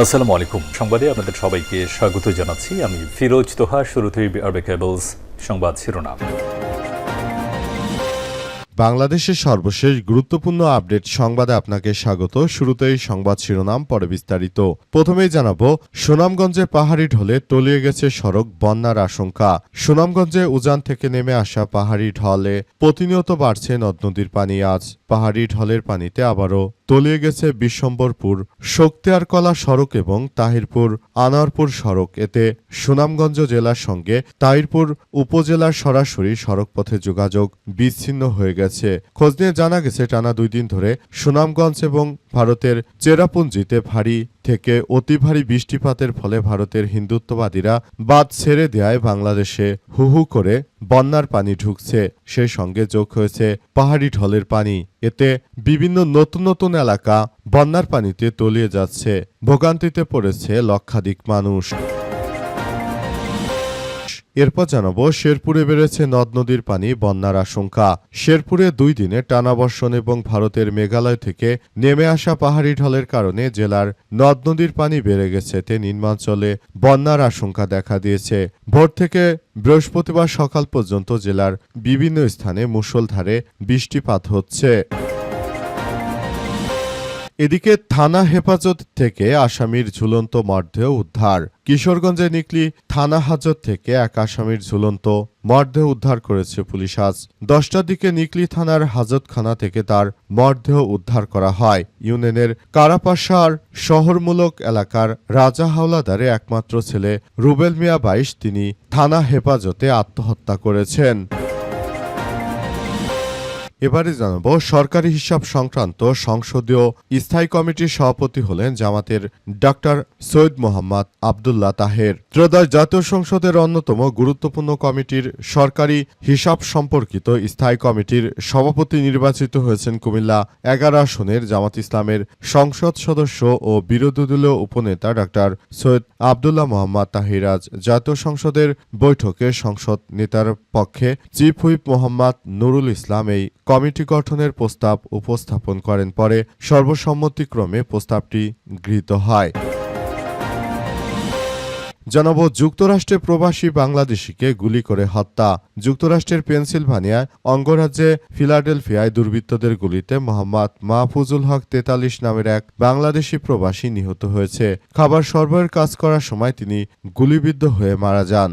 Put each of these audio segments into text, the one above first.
আসসালামু আলাইকুম। সংবাদে আপনাদের সবাইকে স্বাগত জানাচ্ছি। আমি ফিরোজ তোহা। শুরুতেই আরবে কেবলস সংবাদ শিরোনাম। বাংলাদেশের সর্বশেষ গুরুত্বপূর্ণ আপডেট সংবাদে আপনাকে স্বাগত। শুরুতেই সংবাদ শিরোনাম, পরে বিস্তারিত। প্রথমেই জানাবো, সুনামগঞ্জে পাহাড়ি ঢলে তলিয়ে গেছে সড়ক, বন্যার আশঙ্কা। সুনামগঞ্জে উজান থেকে নেমে আসা পাহাড়ি ঢলে প্রতিনিয়ত বাড়ছে নদ নদীর পানি। আজ পাহাড়ি ঢলের পানিতে আবারও তলিয়ে গেছে বিশ্বম্বরপুর শক্তিয়ারকলা সড়ক এবং তাহিরপুর আনোয়ারপুর সড়ক। এতে সুনামগঞ্জ জেলার সঙ্গে তাহিরপুর উপজেলার সরাসরি সড়কপথে যোগাযোগ বিচ্ছিন্ন হয়ে গেছে। খোঁজ নিয়ে জানা গেছে, টানা 2 দিন ধরে সুনামগঞ্জ এবং ভারতের চেরাপুঞ্জিতে ভারী থেকে অতি ভারী বৃষ্টিপাতের ফলে ভারতের হিন্দুত্ববাদীরা বাঁধ ছেড়ে দেওয়ায় বাংলাদেশে হু হু করে বন্যার পানি ঢুকছে। সেই সঙ্গে যোগ হয়েছে পাহাড়ি ঢলের পানি। এতে বিভিন্ন নতুন নতুন এলাকা বন্যার পানিতে তলিয়ে যাচ্ছে। ভোগান্তিতে পড়েছে লক্ষাধিক মানুষ। এরপর জানাবো, শেরপুরে বেড়েছে নদ নদীর পানি, বন্যার আশঙ্কা। শেরপুরে 2 দিনে টানা বর্ষণ এবং ভারতের মেঘালয় থেকে নেমে আসা পাহাড়ি ঢলের কারণে জেলার নদ নদীর পানি বেড়ে গেছে। এতে নিম্নাঞ্চলে বন্যার আশঙ্কা দেখা দিয়েছে। ভোর থেকে বৃহস্পতিবার সকাল পর্যন্ত জেলার বিভিন্ন স্থানে মুষলধারে বৃষ্টিপাত হচ্ছে। এদিকে থানা হেফাজত থেকে আসামির ঝুলন্ত মরদেহ উদ্ধার। কিশোরগঞ্জে নিকলি থানা হাজত থেকে এক আসামির ঝুলন্ত মরদেহ উদ্ধার করেছে পুলিশ। আজ 10টার দিকে নিকলি থানার হাজতখানা থেকে তার মরদেহ উদ্ধার করা হয়। ইউনিয়নের কারাপাশার শহরমূলক এলাকার রাজা হাওলাদারের একমাত্র ছেলে রুবেল মিয়া 22, তিনি থানা হেফাজতে আত্মহত্যা করেছেন। এবারে জানাবো, সরকারি হিসাব সংক্রান্ত সংসদীয় স্থায়ী কমিটির সভাপতি হলেন জামাতের ডক্টর সৈয়দ মোহাম্মদ আবদুল্লাহ তাহের। ত্রয়োদশ জাতীয় সংসদের অন্যতম গুরুত্বপূর্ণ কমিটির সরকারি হিসাব সম্পর্কিত স্থায়ী কমিটির সভাপতি নির্বাচিত হয়েছেন কুমিল্লা 11 আসনের জামাত ইসলামের সংসদ সদস্য ও বিরোধী দলীয় উপনেতা ডক্টর সৈয়দ আবদুল্লাহ মোহাম্মদ তাহির। আজ জাতীয় সংসদের বৈঠকে সংসদ নেতার পক্ষে চিফ হুইপ মোহাম্মদ নুরুল ইসলাম এই কমিটি গঠনের প্রস্তাব উপস্থাপন করেন। পরে সর্বসম্মতিক্রমে প্রস্তাবটি গৃহীত হয়। জানাবো, যুক্তরাষ্ট্রে প্রবাসী বাংলাদেশিকে গুলি করে হত্যা। যুক্তরাষ্ট্রের পেনসিলভানিয়া অঙ্গরাজ্যে ফিলাডেলফিয়ায় দুর্বৃত্তদের গুলিতে মোহাম্মদ মাহফুজুল হক 43 নামের এক বাংলাদেশি প্রবাসী নিহত হয়েছে। খাবার সরবরাহের কাজ করার সময় তিনি গুলিবিদ্ধ হয়ে মারা যান।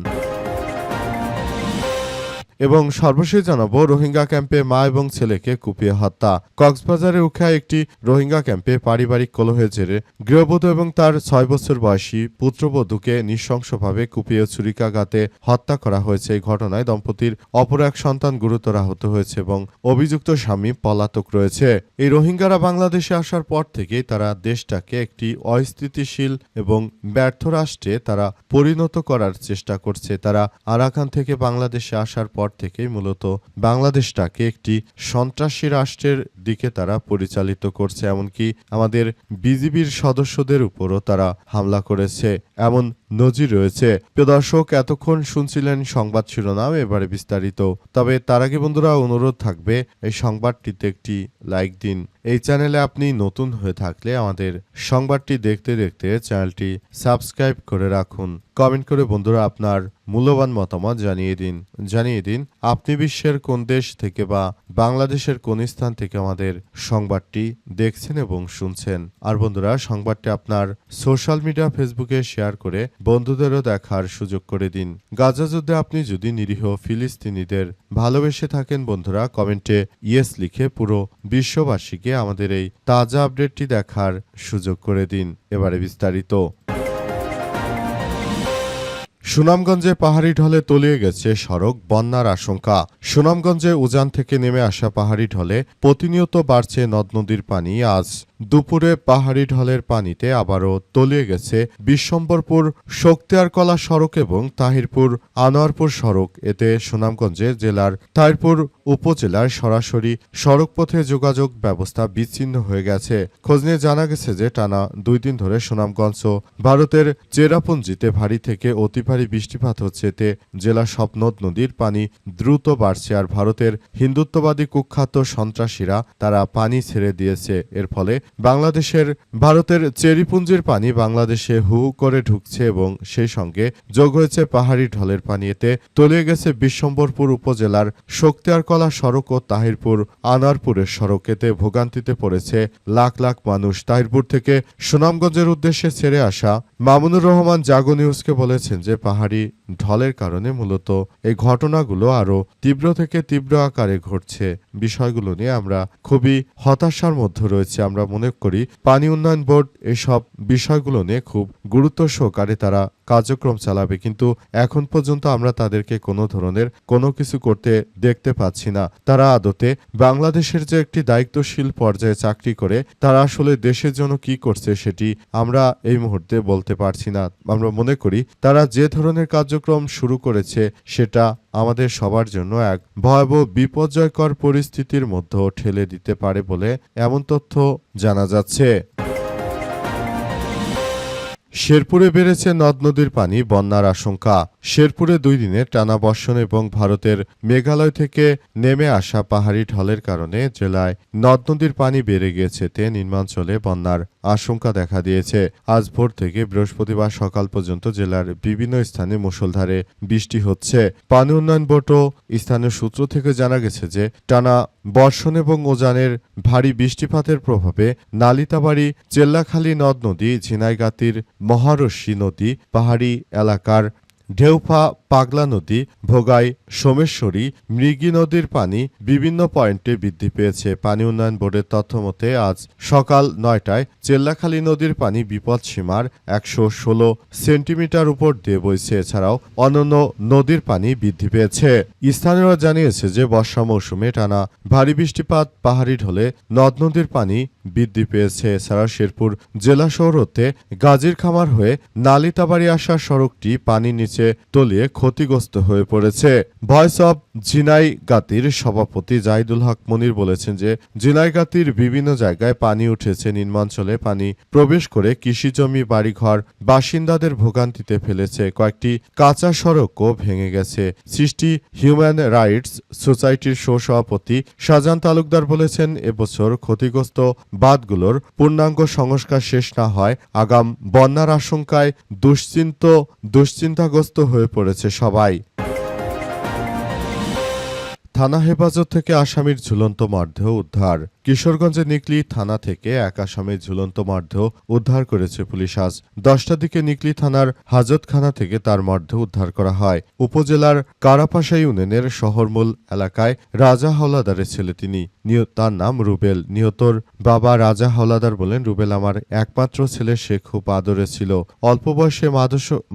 এবং সর্বশেষ জানাবো, রোহিঙ্গা ক্যাম্পে মা এবং ছেলেকে কুপিয়ে হত্যা। কক্সবাজারের উখায় একটি রোহিঙ্গা ক্যাম্পে পারিবারিক কলহের জেরে গৃহবধূ এবং তার 6 বছর বয়সী পুত্রবধূকে নৃশংসভাবে কুপিয়ে ছুরিকাঘাতে হত্যা করা হয়েছে। এই ঘটনায় দম্পতির অপর এক সন্তান গুরুতর আহত হয়েছে এবং অভিযুক্ত স্বামী পলাতক রয়েছে। এই রোহিঙ্গারা বাংলাদেশে আসার পর থেকেই তারা দেশটাকে একটি অস্থিতিশীল এবং ব্যর্থ রাষ্ট্রে তারা পরিণত করার চেষ্টা করছে। তারা আরাকান থেকে বাংলাদেশে আসার পর থেকেই মূলত বাংলাদেশটাকে একটি সন্ত্রাসী রাষ্ট্রের দিকে তারা পরিচালিত করছে। এমনকি আমাদের বিজিবির সদস্যদের উপরও তারা হামলা করেছে, এমন নজির রয়েছে। প্রিয় দর্শক, এতক্ষণ শুনছিলেন সংবাদ শিরোনাম, এবারে বিস্তারিত। তবে তার আগে বন্ধুরা, অনুরোধ থাকবে এই সংবাদটিতে একটি লাইক দিন। এই চ্যানেলে আপনি নতুন হয়ে থাকলে আমাদের সংবাদটি দেখতে দেখতে চ্যানেলটি সাবস্ক্রাইব করে রাখুন। কমেন্ট করে বন্ধুরা আপনার মূল্যবান মতামত জানিয়ে দিন আপনি বিশ্বের কোন দেশ থেকে বা বাংলাদেশের কোন স্থান থেকে আমাদের সংবাদটি দেখছেন এবং শুনছেন। আর বন্ধুরা, সংবাদটি আপনার সোশ্যাল মিডিয়া ফেসবুকে শেয়ার করে বন্ধুদেরও দেখার সুযোগ করে দিন। গাজা যুদ্ধে আপনি যদি নিরীহ ফিলিস্তিনিদের ভালোবেসে থাকেন বন্ধুরা, কমেন্টে ইয়েস লিখে পুরো বিশ্ববাসীকে আমাদের এই তাজা আপডেটটি দেখার সুযোগ করে দিন। এবারে বিস্তারিত। সুনামগঞ্জে পাহাড়ি ঢলে তলিয়ে গেছে সড়ক, বন্যার আশঙ্কা। সুনামগঞ্জে উজান থেকে নেমে আসা পাহাড়ি ঢলে প্রতিনিয়ত বাড়ছে নদ নদীর পানি। আজ দুপুরে পাহাড়ি ঢলের পানিতে আবারও তলিয়ে গেছে বিশ্বম্বরপুর শক্তিয়ারকলা সড়ক এবং তাহিরপুর আনোয়ারপুর সড়ক। এতে সুনামগঞ্জে জেলার তাহিরপুর উপজেলার সরাসরি সড়কপথে যোগাযোগ ব্যবস্থা বিচ্ছিন্ন হয়ে গেছে। খোঁজ নিয়ে জানা গেছে যে টানা 2 দিন ধরে সুনামগঞ্জ ও ভারতের চেরাপুঞ্জিতে ভারী থেকে অতি ভারী ভারী বৃষ্টিপাত হচ্ছে, এতে জেলার সব নদ নদীর পানি দ্রুত বাড়ছে। আর ভারতের হিন্দুত্ববাদী কুখ্যাত সন্ত্রাসীরা তারা পানি ছেড়ে দিয়েছে। এর ফলে ভারতের চেরিপুঞ্জির পানি বাংলাদেশে হু হু করে ঢুকছে এবং সেই সঙ্গে যোগ হয়েছে পাহাড়ি ঢলের পানি। এতে তলিয়ে গেছে বিশ্বম্বরপুর উপজেলার শক্তিয়ারকলা সড়ক ও তাহিরপুর আনারপুরের সড়ক। এতে ভোগান্তিতে পড়েছে লাখ লাখ মানুষ। তাহিরপুর থেকে সুনামগঞ্জের উদ্দেশ্যে ছেড়ে আসা মামুনুর রহমান জাগো নিউজকে বলেছেন যে পাহাড়ি ঢলের কারণে মূলত এই ঘটনাগুলো আরও তীব্র থেকে তীব্র আকারে ঘটছে। বিষয়গুলো নিয়ে আমরা খুবই হতাশার মধ্যে রয়েছে। আমরা মনে করি পানি উন্নয়ন বোর্ড এসব বিষয়গুলো নিয়ে খুব গুরুত্ব সহকারে তারা কার্যক্রম চালাবে, কিন্তু এখন পর্যন্ত আমরা তাদেরকে কোনো ধরনের কোনো কিছু করতে দেখতে পাচ্ছি না। তারা আদতে বাংলাদেশের যে একটি দায়িত্বশীল পর্যায়ে চাকরি করে তারা আসলে দেশের জন্য কি করছে সেটি আমরা এই মুহূর্তে বলতে পারছি না। আমরা মনে করি তারা যে ধরনের কার্যক্রম শুরু করেছে সেটা আমাদের সবার জন্য এক ভয়াবহ বিপর্যয়কর পরিস্থিতির মধ্যে ঠেলে দিতে পারে বলে এমন তথ্য জানা যাচ্ছে। শেরপুরে বেড়েছে নদ নদীর পানি, বন্যার আশঙ্কা। শেরপুরে 2 দিনের টানা বর্ষণ এবং ভারতের মেঘালয় থেকে নেমে আসা পাহাড়ি ঢলের কারণে জেলায় নদ নদীর পানি বেড়ে গিয়েছে। তে নিম্নাঞ্চলে বন্যার আশঙ্কা দেখা দিয়েছে। আজ ভোর থেকে বৃহস্পতিবার সকাল পর্যন্ত জেলার বিভিন্ন স্থানে মুষলধারে বৃষ্টি হচ্ছে। পানি উন্নয়ন বোর্ড ও স্থানীয় সূত্র থেকে জানা গেছে যে টানা বর্ষণ এবং উজানের ভারী বৃষ্টিপাতের প্রভাবে নালিতাবাড়ি, চেল্লাখালী নদ নদী, ঝিনাইগাতির মহারশী নদী, পাহাড়ি এলাকার ঢেউফা পাগলা নদী, ভোগাই, সোমেশ্বরী, মৃগী নদীর পানি বিভিন্ন পয়েন্টে বৃদ্ধি পেয়েছে। পানি উন্নয়ন বোর্ডের তথ্য মতে আজ সকাল 9টায় চেল্লাখালী নদীর পানি বিপদসীমার 116 সেন্টিমিটার উপর দিয়ে বইছে। এছাড়াও অন্যান্য নদীর পানি বৃদ্ধি পেয়েছে। স্থানীয়রা জানিয়েছে যে বর্ষা মৌসুমে টানা ভারী বৃষ্টিপাত, পাহাড়ি ঢলে নদ নদীর পানি বৃদ্ধি পেয়েছে। এছাড়াও শেরপুর জেলা শহর হতে গাজীর খামার হয়ে নালিতাবাড়ি আসা সড়কটি পানির নিচে তলিয়ে ক্ষতিগ্রস্ত হয়ে পড়েছে। ভয়েস অব ঝিনাইগাতির সভাপতি জাহিদুল হক মনির বলেছেন যে ঝিনাইগাতির বিভিন্ন জায়গায় পানি উঠেছে। নিম্নাঞ্চলে পানি প্রবেশ করে কৃষিজমি, বাড়িঘর বাসিন্দাদের ভোগান্তিতে ফেলেছে। কয়েকটি কাঁচা সড়কও ভেঙে গেছে। সৃষ্টি হিউম্যান রাইটস সোসাইটির সভাপতি শাহজাহান তালুকদার বলেছেন এবছর ক্ষতিগ্রস্ত বাঁধগুলোর পূর্ণাঙ্গ সংস্কার শেষ না হয় আগাম বন্যার আশঙ্কায় দুশ্চিন্তাগ্রস্ত হয়ে পড়েছে সবাই। থানা হেফাজত থেকে আসামির ঝুলন্ত মরদেহ উদ্ধার। কিশোরগঞ্জের নিকলি থানা থেকে এক আসামির ঝুলন্ত মরদেহ উদ্ধার করেছে পুলিশ। আজ 10টার দিকে নিকলি থানার হাজতখানা থেকে তার মরদেহ উদ্ধার করা হয়। উপজেলার কারাপাশা ইউনিয়নের শহরমূল এলাকায় রাজা হাওলাদারের ছেলে তিনি। তার নাম রুবেল। নিহতর বাবা রাজা হাওলাদার বলেন, রুবেল আমার একমাত্র ছেলে, সে খুব আদরে ছিল। অল্প বয়সে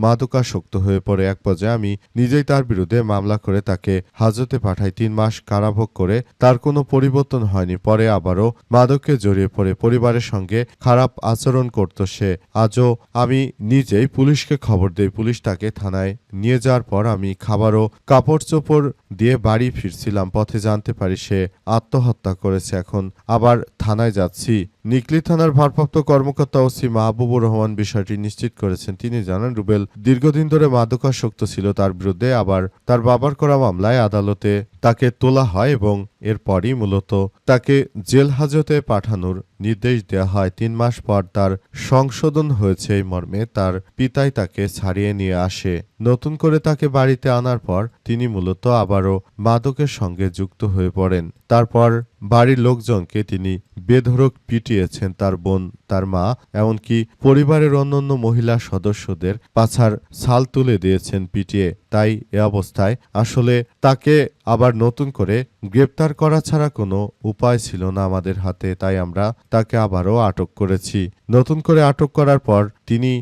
মাদকাসক্ত হয়ে পড়ে। এক পর্যায়ে আমি নিজেই তার বিরুদ্ধে মামলা করে তাকে হাজতে পাঠাই। 3 মাস কারাভোগ করে তার কোনো পরিবর্তন হয়নি। পরে আবারও মাদকে জড়িয়ে পড়ে। পরিবারের সঙ্গে খারাপ আচরণ করত সে। আজও আমি নিজেই পুলিশকে খবর দেই। পুলিশ তাকে থানায় নিয়ে যাওয়ার পর আমি খাবার ও কাপড় চোপড় দিয়ে বাড়ি ফিরছিলাম। পথে জানতে পারি সে আত্মহত্যা করেছে। এখন আবার থানায় যাচ্ছি। নিকলি থানার ভারপ্রাপ্ত কর্মকর্তা ওসি মাহবুবুর রহমান বিষয়টি নিশ্চিত করেছেন। তিনি জানান, রুবেল দীর্ঘদিন ধরে মাদকাসক্ত ছিল। তার বিরুদ্ধে আবার তার বাবার করা মামলায় আদালতে তাকে তোলা হয় এবং এরপরই মূলত তাকে জেল হাজতে পাঠানোর নির্দেশ দেওয়া হয়। 3 মাস পর তার সংশোধন হয়েছে। এই মর্মে তার পিতাই তাকে ছাড়িয়ে নিয়ে আসে। নতুন করে তাকে বাড়িতে আনার পর তিনি মূলত আবারও মাদকের সঙ্গে যুক্ত হয়ে পড়েন। তারপর বাড়ির লোকজনকে তিনি বেধড়ক পিটিয়েছেন। তার বোন, তার মা, এমনকি পরিবারের অন্যান্য মহিলা সদস্যদের পাছার ছাল তুলে দিয়েছেন পিটিয়ে। তাই এ অবস্থায় আসলে তাকে আবার নতুন করে গ্রেপ্তার করা ছাড়া কোনো উপায় ছিল না আমাদের হাতে। তাই আমরা তাকে আবারও আটক করেছি। নতুন করে আটক করার পর তিনি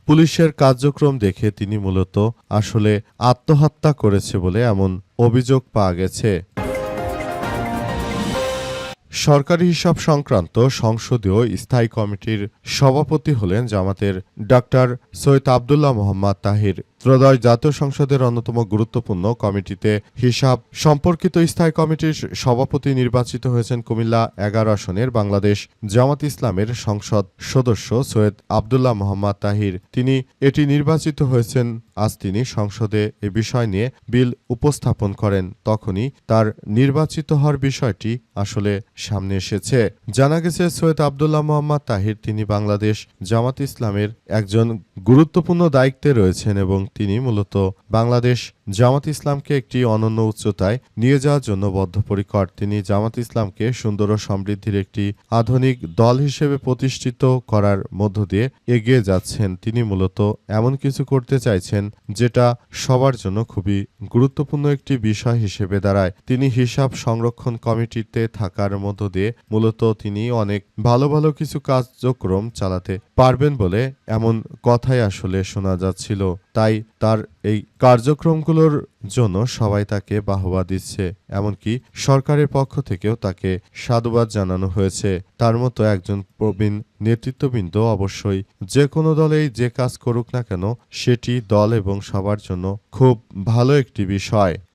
পুলিশের কার্যক্রম দেখে তিনি মূলত আসলে আত্মহত্যা করেছে বলে এমন অভিযোগ পাওয়া গেছে। সরকারি হিসাব সংক্রান্ত সংসদীয় স্থায়ী কমিটির সভাপতি হলেন জামাতের ডাক্তার সৈয়দ আব্দুল্লাহ মোহাম্মদ তাহির। ত্রয়োদশ জাতীয় সংসদের অন্যতম গুরুত্বপূর্ণ কমিটিতে হিসাব সম্পর্কিত স্থায়ী কমিটির সভাপতি নির্বাচিত হয়েছেন কুমিল্লা 11 আসনের বাংলাদেশ জামাত ইসলামের সংসদ সদস্য সৈয়দ আব্দুল্লাহ মোহাম্মদ তাহির। তিনি এটি নির্বাচিত হয়েছেন। আজ তিনি সংসদে এ বিষয় নিয়ে বিল উপস্থাপন করেন, তখনই তার নির্বাচিত হওয়ার বিষয়টি আসলে সামনে এসেছে। জানা গেছে সৈয়দ আব্দুল্লাহ মোহাম্মদ তাহির তিনি বাংলাদেশ জামাত ইসলামের একজন গুরুত্বপূর্ণ দায়িত্বে রয়েছেন এবং তিনি মূলত বাংলাদেশ জামাত ইসলামকে একটি অনন্য উচ্চতায় নিয়ে যাওয়ার জন্য বদ্ধপরিকর। তিনি জামাত ইসলামকে সুন্দর ও সমৃদ্ধির একটি আধুনিক দল হিসেবে প্রতিষ্ঠিত করার মধ্য দিয়ে এগিয়ে যাচ্ছেন। তিনি মূলত এমন কিছু করতে চাইছেন যেটা সবার জন্য খুবই গুরুত্বপূর্ণ একটি বিষয় হিসেবে দাঁড়ায়। তিনি হিসাব সংরক্ষণ কমিটিতে থাকার মধ্য দিয়ে মূলত তিনি অনেক ভালো ভালো কিছু কার্যক্রম চালাতে পারবেন বলে এমন কথাই আসলে শোনা যাচ্ছিল। তাই তার এই কার্যক্রমগুলোর জন্য সবাই তাকে বাহবা দিচ্ছে, এমনকি সরকারের পক্ষ থেকেও তাকে সাধুবাদ জানানো হয়েছে। তার মতো একজন প্রবীণ নেতৃত্ববৃন্দ অবশ্যই যে কোনো দলেই যে কাজ করুক না কেন সেটি দল এবং সবার জন্য খুব ভালো একটি বিষয়।